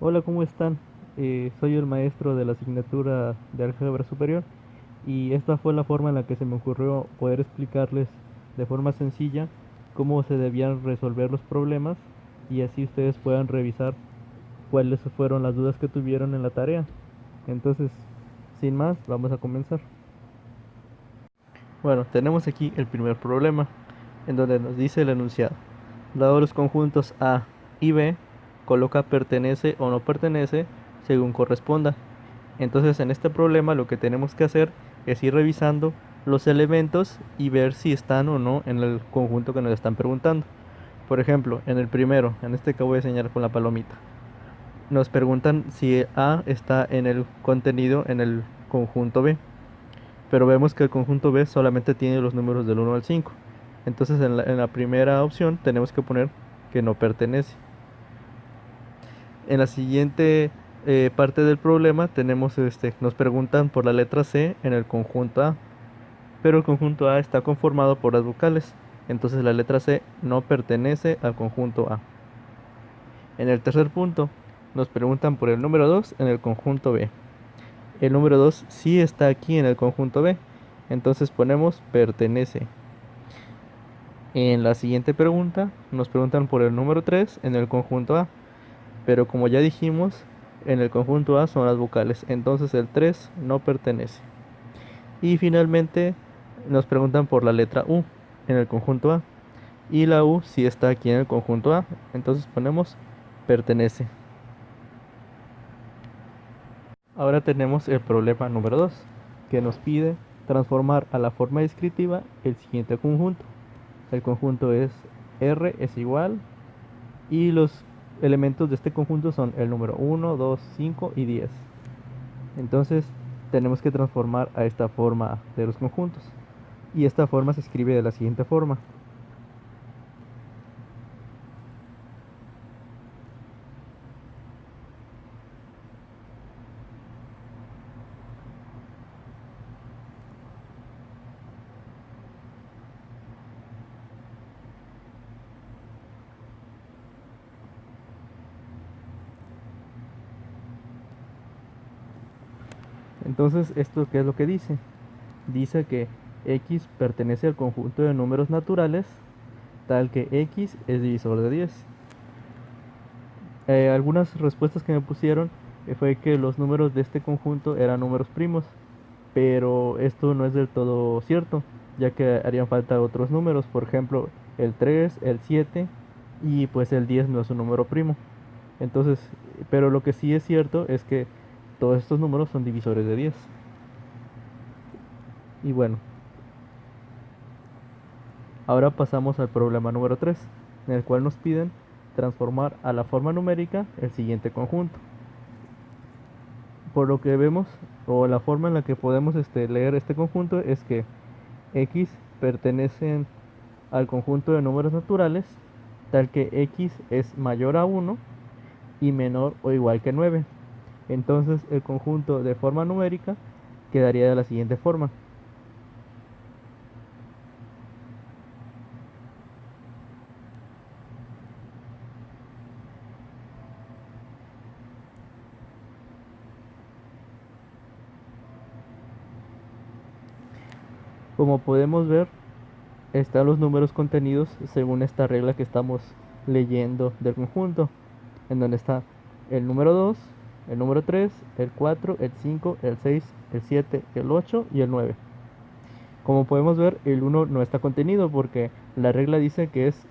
Hola, ¿cómo están? Soy el maestro de la asignatura de álgebra superior y esta fue la forma en la que se me ocurrió poder explicarles de forma sencilla cómo se debían resolver los problemas y así ustedes puedan revisar cuáles fueron las dudas que tuvieron en la tarea. Entonces, sin más, vamos a comenzar. Bueno, tenemos aquí el primer problema, en donde nos dice el enunciado. Dado los conjuntos A y B, coloca pertenece o no pertenece según corresponda. Entonces en este problema lo que tenemos que hacer es ir revisando los elementos y ver si están o no en el conjunto que nos están preguntando. Por ejemplo, en el primero, en este que voy a señalar con la palomita, nos preguntan si A está en el contenido en el conjunto B, pero vemos que el conjunto B solamente tiene los números del 1 al 5. Entonces en la primera opción tenemos que poner que no pertenece. En la siguiente parte del problema tenemos nos preguntan por la letra C en el conjunto A, pero el conjunto A está conformado por las vocales, entonces la letra C no pertenece al conjunto A. En el tercer punto nos preguntan por el número 2 en el conjunto B. El número 2 sí está aquí en el conjunto B, entonces ponemos pertenece. En la siguiente pregunta nos preguntan por el número 3 en el conjunto A, pero como ya dijimos, en el conjunto A son las vocales, entonces el 3 no pertenece. Y finalmente nos preguntan por la letra U en el conjunto A, y la U sí está aquí en el conjunto A, entonces ponemos pertenece. Ahora tenemos el problema número 2, que nos pide transformar a la forma descriptiva el siguiente conjunto. El conjunto es R es igual y los elementos de este conjunto son el número 1, 2, 5 y 10. Entonces tenemos que transformar a esta forma de los conjuntos. Y esta forma se escribe de la siguiente forma. Entonces, ¿esto qué es lo que dice? Dice que x pertenece al conjunto de números naturales tal que x es divisor de 10. Algunas respuestas que me pusieron fue que los números de este conjunto eran números primos, pero esto no es del todo cierto, ya que harían falta otros números, por ejemplo, el 3, el 7 y pues el 10 no es un número primo. Entonces, pero lo que sí es cierto es que todos estos números son divisores de 10. Y bueno, ahora pasamos al problema número 3, en el cual nos piden transformar a la forma numérica el siguiente conjunto. Por lo que vemos, o la forma en la que podemos leer este conjunto es que x pertenecen al conjunto de números naturales, tal que x es mayor a 1 y menor o igual que 9. Entonces el conjunto de forma numérica quedaría de la siguiente forma. Como podemos ver, están los números contenidos según esta regla que estamos leyendo del conjunto, en donde está el número 2, el número 3, el 4, el 5, el 6, el 7, el 8 y el 9. Como podemos ver, el 1 no está contenido porque la regla dice que es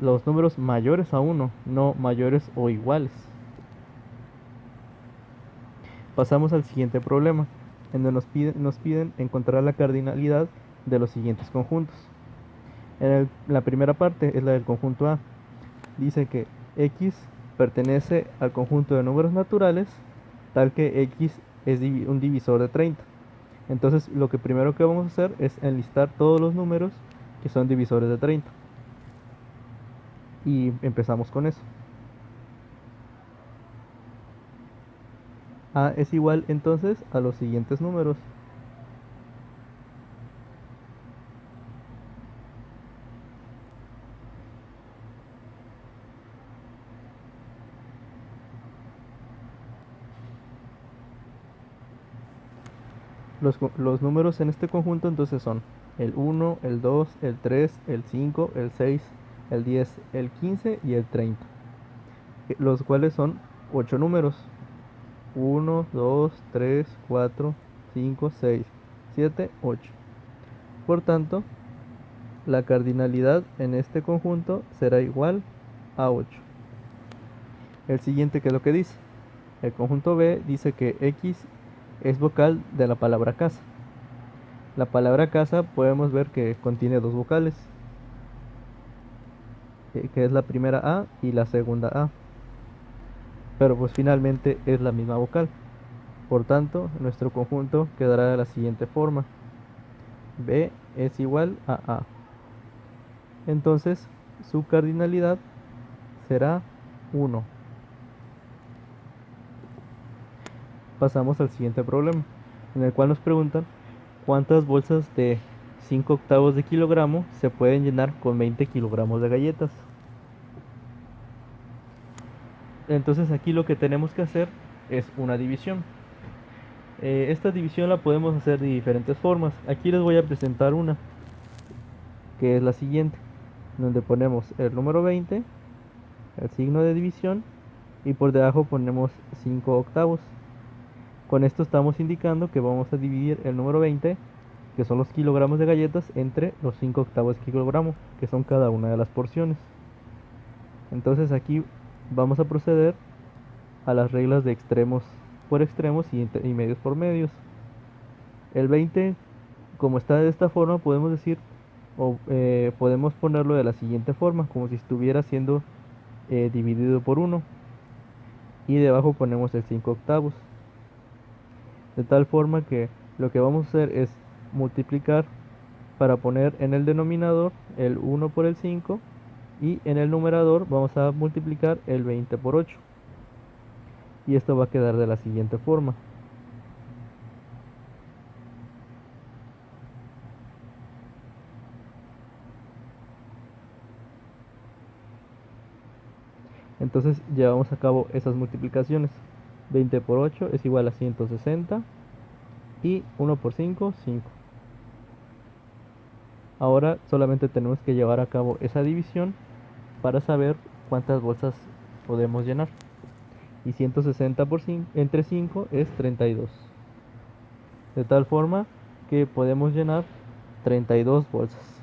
los números mayores a 1, no mayores o iguales. Pasamos al siguiente problema, en donde nos piden encontrar la cardinalidad de los siguientes conjuntos. La primera parte es la del conjunto A. Dice que x pertenece al conjunto de números naturales, tal que x es un divisor de 30. Entonces lo que primero que vamos a hacer es enlistar todos los números que son divisores de 30. Y empezamos con eso. A es igual entonces a los siguientes números. Los números en este conjunto entonces son el 1, el 2, el 3, el 5, el 6, el 10, el 15 y el 30, los cuales son 8 números. 1, 2, 3, 4, 5, 6, 7, 8. Por tanto, la cardinalidad en este conjunto será igual a 8. El siguiente, ¿qué es lo que dice? El conjunto B dice que X es vocal de la palabra casa. La palabra casa podemos ver que contiene dos vocales, que es la primera A y la segunda A, pero pues finalmente es la misma vocal. Por tanto, nuestro conjunto quedará de la siguiente forma: B es igual a A. Entonces, su cardinalidad será 1. Pasamos al siguiente problema, en el cual nos preguntan cuántas bolsas de 5 octavos de kilogramo se pueden llenar con 20 kilogramos de galletas. Entonces aquí lo que tenemos que hacer es una división. Esta división la podemos hacer de diferentes formas. Aquí les voy a presentar una, que es la siguiente, donde ponemos el número 20, el signo de división, y por debajo ponemos 5 octavos. Con esto estamos indicando que vamos a dividir el número 20, que son los kilogramos de galletas, entre los 5 octavos de kilogramo, que son cada una de las porciones. Entonces aquí vamos a proceder a las reglas de extremos por extremos y medios por medios. El 20, como está de esta forma, podemos decir, o podemos ponerlo de la siguiente forma, como si estuviera siendo dividido por 1. Y debajo ponemos el 5 octavos. De tal forma que lo que vamos a hacer es multiplicar para poner en el denominador el 1 por el 5 y en el numerador vamos a multiplicar el 20 por 8. Y esto va a quedar de la siguiente forma: entonces llevamos a cabo esas multiplicaciones. 20 por 8 es igual a 160 y 1 por 5, 5. Ahora solamente tenemos que llevar a cabo esa división para saber cuántas bolsas podemos llenar. Y 160 por 5, entre 5 es 32. De tal forma que podemos llenar 32 bolsas.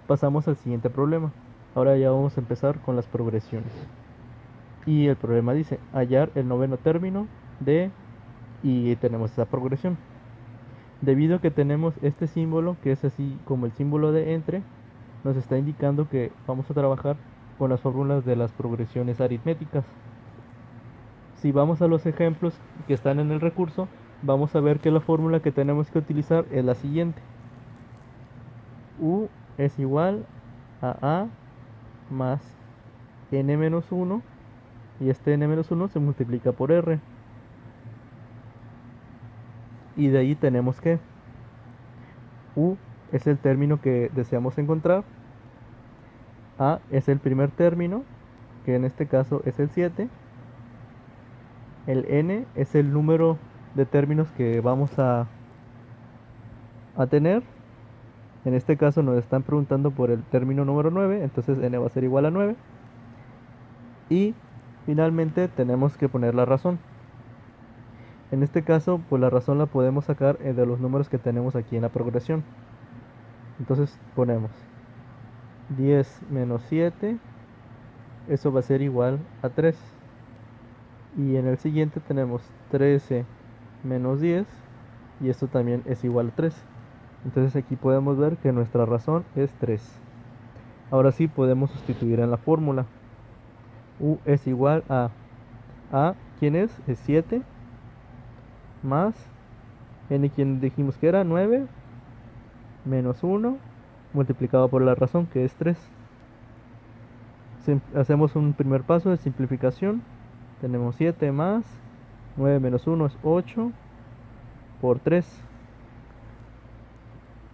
Pasamos al siguiente problema. Ahora ya vamos a empezar con las progresiones. Y el problema dice hallar el noveno término de, y tenemos esa progresión. Debido a que tenemos este símbolo, que es así como el símbolo de entre, nos está indicando que vamos a trabajar con las fórmulas de las progresiones aritméticas. Si vamos a los ejemplos que están en el recurso, vamos a ver que la fórmula que tenemos que utilizar es la siguiente: U es igual a A más n menos 1, y este n menos 1 se multiplica por r. Y de ahí tenemos que U es el término que deseamos encontrar, A es el primer término, que en este caso es el 7, el n es el número de términos que vamos a tener. En este caso nos están preguntando por el término número 9, entonces n va a ser igual a 9. Y finalmente tenemos que poner la razón. En este caso, pues la razón la podemos sacar de los números que tenemos aquí en la progresión. Entonces ponemos 10 menos 7, eso va a ser igual a 3. Y en el siguiente tenemos 13 menos 10, y esto también es igual a 3. Entonces aquí podemos ver que nuestra razón es 3. Ahora sí podemos sustituir en la fórmula. U es igual a ¿quién es? Es 7, más n, quien dijimos que era 9, menos 1, multiplicado por la razón, que es 3. Hacemos un primer paso de simplificación. Tenemos 7 más 9 menos 1 es 8 por 3.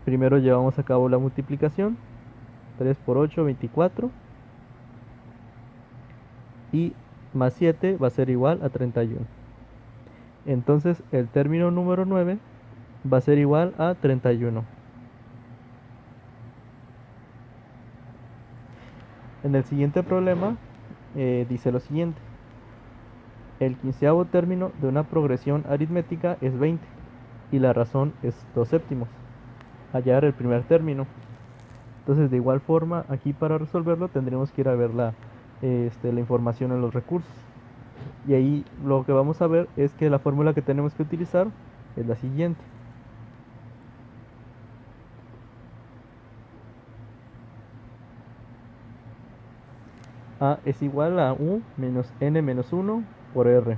Primero llevamos a cabo la multiplicación. 3 por 8, 24. y más 7 va a ser igual a 31. Entonces el término número 9 va a ser igual a 31. En el siguiente problema dice lo siguiente. El quinceavo término de una progresión aritmética es 20 y la razón es 2 séptimos. Hallar el primer término. Entonces de igual forma aquí para resolverlo tendremos que ir a ver la información en los recursos. Y ahí lo que vamos a ver es que la fórmula que tenemos que utilizar es la siguiente. A es igual a U menos N menos 1 por R.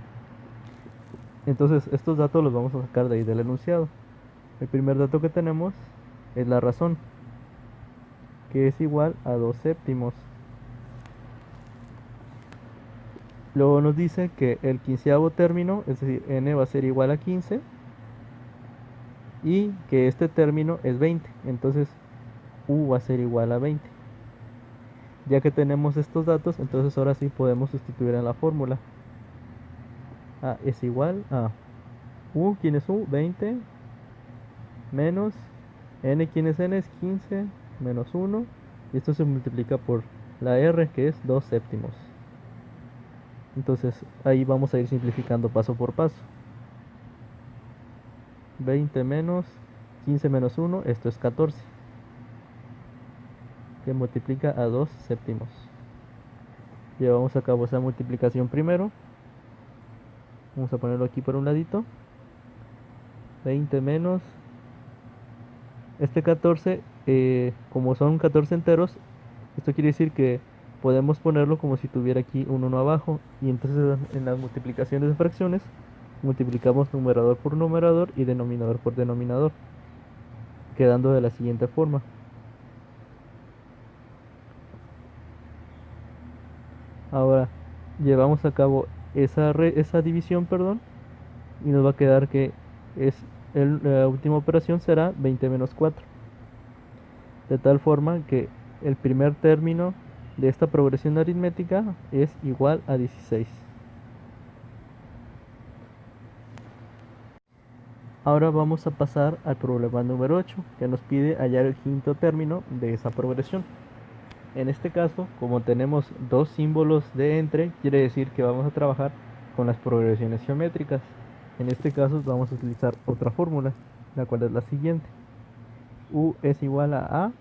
Entonces estos datos los vamos a sacar de ahí del enunciado. El primer dato que tenemos es la razón, que es igual a 2 séptimos. Luego nos dice que el quinceavo término, es decir, N va a ser igual a 15, y que este término es 20, entonces U va a ser igual a 20. Ya que tenemos estos datos, entonces ahora sí podemos sustituir en la fórmula. A es igual a U, ¿quién es U? 20, menos N, ¿quién es N? Es 15, menos 1, y esto se multiplica por la R, que es 2 séptimos. Entonces ahí vamos a ir simplificando paso por paso. 20 menos 15 menos 1, esto es 14, que multiplica a 2 séptimos. Llevamos a cabo esa multiplicación primero. Vamos a ponerlo aquí por un ladito. 20 menos este 14, como son 14 enteros, esto quiere decir que podemos ponerlo como si tuviera aquí un 1 abajo. Y entonces en las multiplicaciones de fracciones multiplicamos numerador por numerador y denominador por denominador, quedando de la siguiente forma. Ahora llevamos a cabo esa división, perdón, y nos va a quedar que la última operación será 20 menos 4, de tal forma que el primer término de esta progresión aritmética es igual a 16. Ahora vamos a pasar al problema número 8, que nos pide hallar el quinto término de esa progresión. En este caso, como tenemos dos símbolos de entre, quiere decir que vamos a trabajar con las progresiones geométricas. En este caso vamos a utilizar otra fórmula, la cual es la siguiente. U es igual a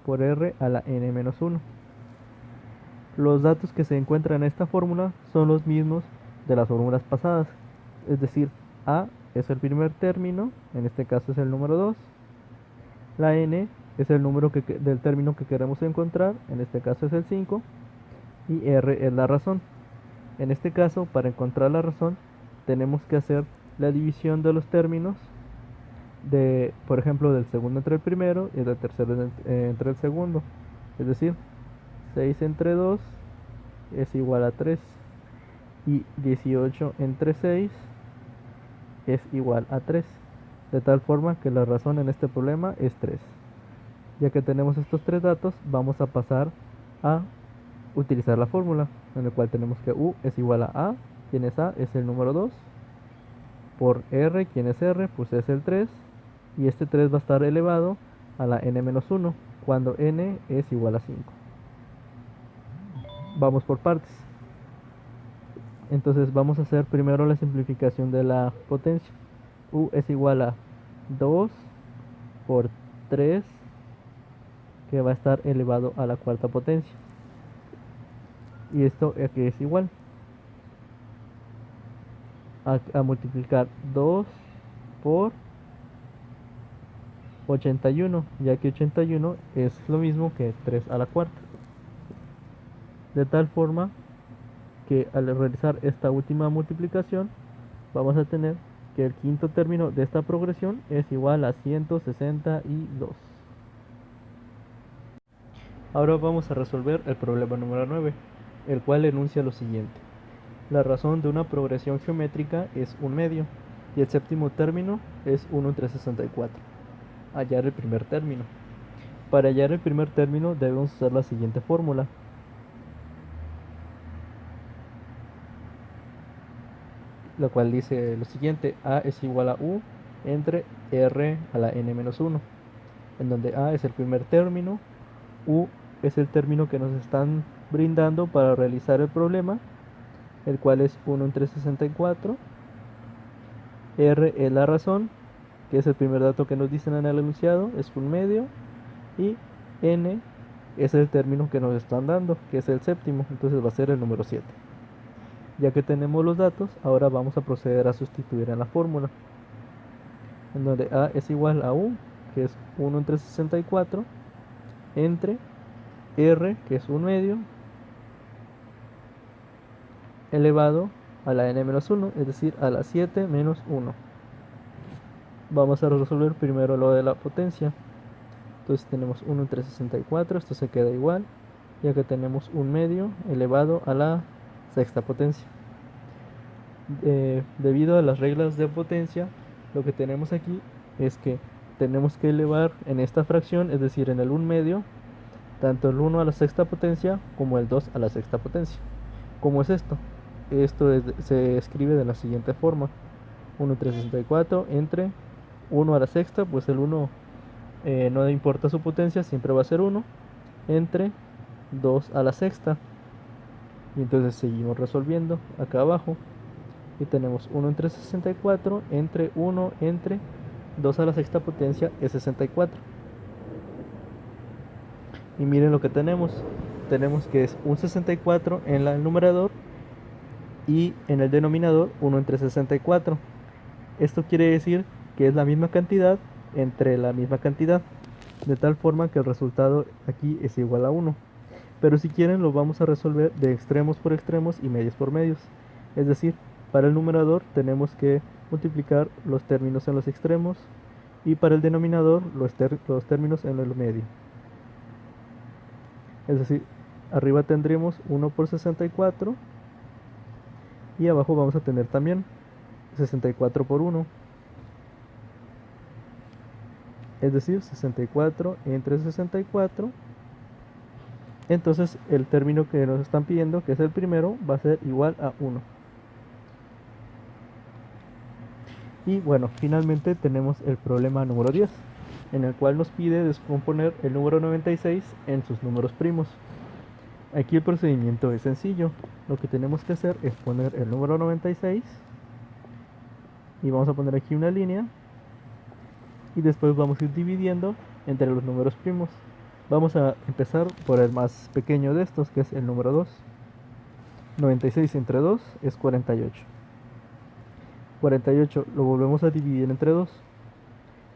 por R a la n menos 1. Los datos que se encuentran en esta fórmula son los mismos de las fórmulas pasadas, es decir, A es el primer término, en este caso es el número 2, la n es el número del término que queremos encontrar, en este caso es el 5, y R es la razón. En este caso, para encontrar la razón, tenemos que hacer la división de los términos por ejemplo, del segundo entre el primero y del tercero entre el segundo. Es decir, 6 entre 2 es igual a 3 y 18 entre 6 es igual a 3. De tal forma que la razón en este problema es 3. Ya que tenemos estos tres datos, vamos a pasar a utilizar la fórmula, en la cual tenemos que U es igual a quien es A es el número 2, por R, quien es R, pues es el 3, y este 3 va a estar elevado a la n-1, cuando n es igual a 5. Vamos por partes. Entonces vamos a hacer primero la simplificación de la potencia. U es igual a 2 por 3, que va a estar elevado a la cuarta potencia. Y esto aquí es igual a multiplicar 2 por 81, ya que 81 es lo mismo que 3 a la cuarta. De tal forma que al realizar esta última multiplicación vamos a tener que el quinto término de esta progresión es igual a 162. Ahora vamos a resolver el problema número 9, el cual enuncia lo siguiente. La razón de una progresión geométrica es un medio y el séptimo término es 1 entre 64. Hallar el primer término. Para hallar el primer término debemos usar la siguiente fórmula. lo cual dice lo siguiente: A es igual a U entre R a la n-1, en donde A es el primer término, U es el término que nos están brindando para realizar el problema, el cual es 1 entre 64, R es la razón, que es el primer dato que nos dicen en el enunciado, es un medio, y N es el término que nos están dando, que es el séptimo, entonces va a ser el número 7. Ya que tenemos los datos, ahora vamos a proceder a sustituir en la fórmula, en donde A es igual a U, que es 1 entre 64, entre R, que es un medio, elevado a la n-1, es decir, a la 7 menos 1. Vamos a resolver primero lo de la potencia. Entonces tenemos 1 entre 64, esto se queda igual, ya que tenemos un medio elevado a la sexta potencia. Debido a las reglas de potencia, lo que tenemos aquí es que tenemos que elevar en esta fracción, es decir, en el 1 medio, tanto el 1 a la sexta potencia como el 2 a la sexta potencia. ¿Cómo es esto? Se escribe de la siguiente forma: 1 entre 64 entre 1 a la sexta, pues el 1 no importa su potencia, siempre va a ser 1, entre 2 a la sexta. Y entonces seguimos resolviendo acá abajo y tenemos 1 entre 64 entre 1 entre 2 a la sexta potencia es 64. Y miren lo que tenemos. Tenemos que es un 64 en el numerador y en el denominador 1 entre 64. Esto quiere decir que es la misma cantidad entre la misma cantidad, de tal forma que el resultado aquí es igual a 1. Pero si quieren lo vamos a resolver de extremos por extremos y medios por medios. Es decir, para el numerador tenemos que multiplicar los términos en los extremos y para el denominador los términos en el medio. Es decir, arriba tendremos 1 por 64 y abajo vamos a tener también 64 por 1. Es decir, 64 entre 64. Entonces el término que nos están pidiendo, que es el primero, va a ser igual a 1. Y bueno, finalmente tenemos el problema número 10, en el cual nos pide descomponer el número 96 en sus números primos. Aquí el procedimiento es sencillo. Lo que tenemos que hacer es poner el número 96 y vamos a poner aquí una línea y después vamos a ir dividiendo entre los números primos. Vamos a empezar por el más pequeño de estos, que es el número 2. 96 entre 2 es 48. 48 lo volvemos a dividir entre 2.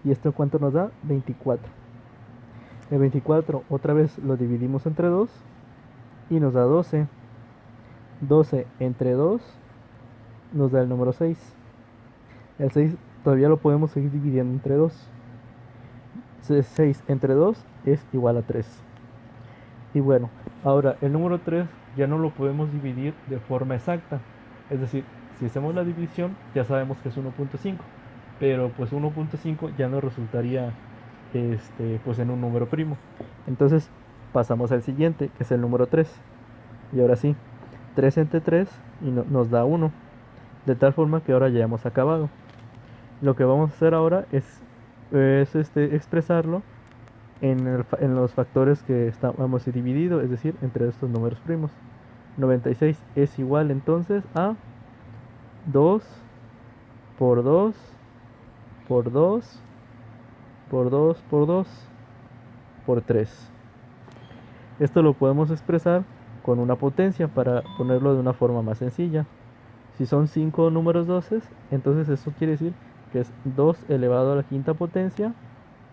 ¿Y esto cuánto nos da? 24. El 24 otra vez lo dividimos entre 2 y nos da 12. 12 entre 2 nos da el número 6. El 6 todavía lo podemos seguir dividiendo entre 2. 6 entre 2 es igual a 3. Y bueno, ahora el número 3 ya no lo podemos dividir de forma exacta. Es decir, si hacemos la división ya sabemos que es 1.5. Pero pues 1.5 ya nos resultaría pues en un número primo. Entonces pasamos al siguiente, que es el número 3. Y ahora sí, 3 entre 3 y nos da 1. De tal forma que ahora ya hemos acabado. Lo que vamos a hacer ahora es expresarlo en los factores que hemos dividido, es decir, entre estos números primos. 96 es igual entonces a 2 por 2 por 2 por 2 por 2 por 3. Esto lo podemos expresar con una potencia para ponerlo de una forma más sencilla. Si son 5 números 12, entonces eso quiere decir que es 2 elevado a la quinta potencia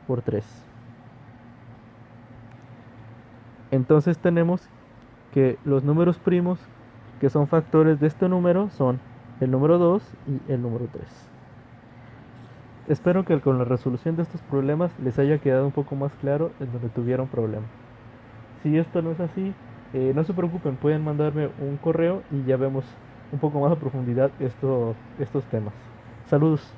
por 3. Entonces tenemos que los números primos que son factores de este número son el número 2 y el número 3. Espero que con la resolución de estos problemas les haya quedado un poco más claro en donde tuvieron problemas. Si esto no es así, no se preocupen, pueden mandarme un correo y ya vemos un poco más a profundidad estos temas. Saludos.